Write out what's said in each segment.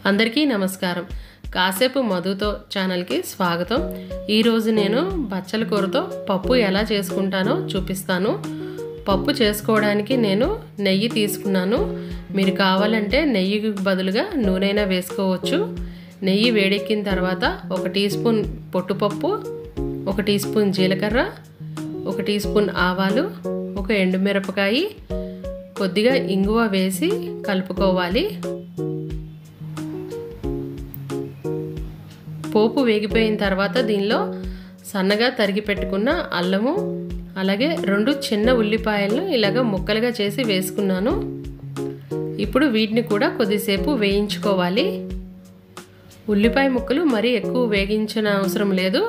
అందరికీ నమస్కారం. కాసేపు మధుతో ఛానల్కి స్వాగతం. ఈరోజు నేను బచ్చల కూరతో పప్పు ఎలా చేసుకుంటానో చూపిస్తాను. పప్పు చేసుకోవడానికి నేను నెయ్యి తీసుకున్నాను. మీరు కావాలంటే నెయ్యికి బదులుగా నూనెైనా వేసుకోవచ్చు. నెయ్యి వేడెక్కిన తర్వాత 1 టీ స్పూన్ పొట్టుపప్పు, 1 టీ స్పూన్ జీలకర్ర, 1 టీ స్పూన్ ఆవాలు, 1 ఎండుమిరపకాయ, కొద్దిగా ఇంగువ వేసి కలుపుకోవాలి. పోపు వేగిపోయిన తర్వాత దీనిలో సన్నగా తరిగి పెట్టుకున్న అల్లము, అలాగే 2 చిన్న ఉల్లిపాయలను ఇలాగ ముక్కలుగా చేసి వేసుకున్నాను. ఇప్పుడు వీటిని కూడా కొద్దిసేపు వేయించుకోవాలి. ఉల్లిపాయ ముక్కలు మరీ ఎక్కువ వేగించిన అవసరం లేదు,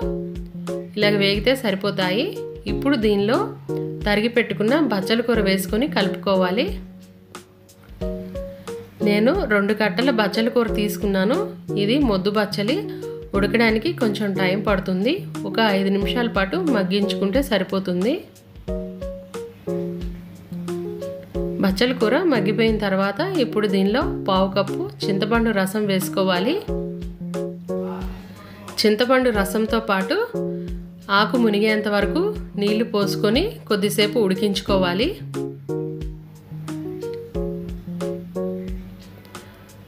ఇలాగ వేగితే సరిపోతాయి. ఇప్పుడు దీనిలో తరిగి పెట్టుకున్న బచ్చల కూర వేసుకొని కలుపుకోవాలి. నేను 2 కట్టల బచ్చల కూర తీసుకున్నాను. ఇది మొద్దు బచ్చలి, ఉడకడానికి కొంచెం టైం పడుతుంది. ఒక 5 నిమిషాల పాటు మగ్గించుకుంటే సరిపోతుంది. బచ్చల కూర మగ్గిపోయిన తర్వాత ఇప్పుడు దీనిలో 1/2 కప్పు చింతపండు రసం వేసుకోవాలి. చింతపండు రసంతో పాటు ఆకు మునిగేంత వరకు నీళ్లు పోసుకొని కొద్దిసేపు ఉడికించుకోవాలి.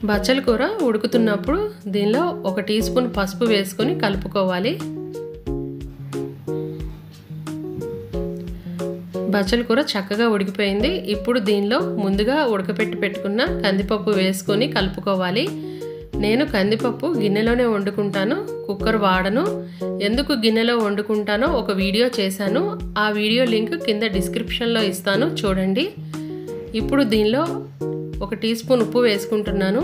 బచ్చల కూర ఉడుకుతున్నప్పుడు దీనిలో 1 టీ స్పూన్ పసుపు వేసుకొని కలుపుకోవాలి. బచ్చల కూర చక్కగా ఉడికిపోయింది. ఇప్పుడు దీనిలో ముందుగా ఉడకపెట్టి పెట్టుకున్న కందిపప్పు వేసుకొని కలుపుకోవాలి. నేను కందిపప్పు గిన్నెలోనే వండుకుంటాను, కుక్కర్ వాడను. ఎందుకు గిన్నెలో వండుకుంటానో ఒక వీడియో చేశాను. ఆ వీడియో లింక్ కింద డిస్క్రిప్షన్లో ఇస్తాను, చూడండి. ఇప్పుడు దీనిలో 1 టీ స్పూన్ ఉప్పు వేసుకుంటున్నాను.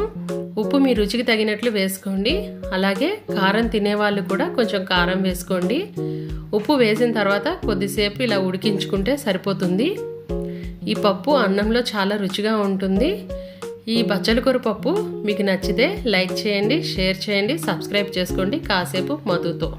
ఉప్పు మీ రుచికి తగినట్లు వేసుకోండి. అలాగే కారం తినేవాళ్ళు కూడా కొంచెం కారం వేసుకోండి. ఉప్పు వేసిన తర్వాత కొద్దిసేపు ఇలా ఉడికించుకుంటే సరిపోతుంది. ఈ పప్పు అన్నంలో చాలా రుచిగా ఉంటుంది. ఈ బచ్చల కూర పప్పు మీకు నచ్చితే లైక్ చేయండి, షేర్ చేయండి, సబ్స్క్రైబ్ చేసుకోండి. కాసేపు మధుతో.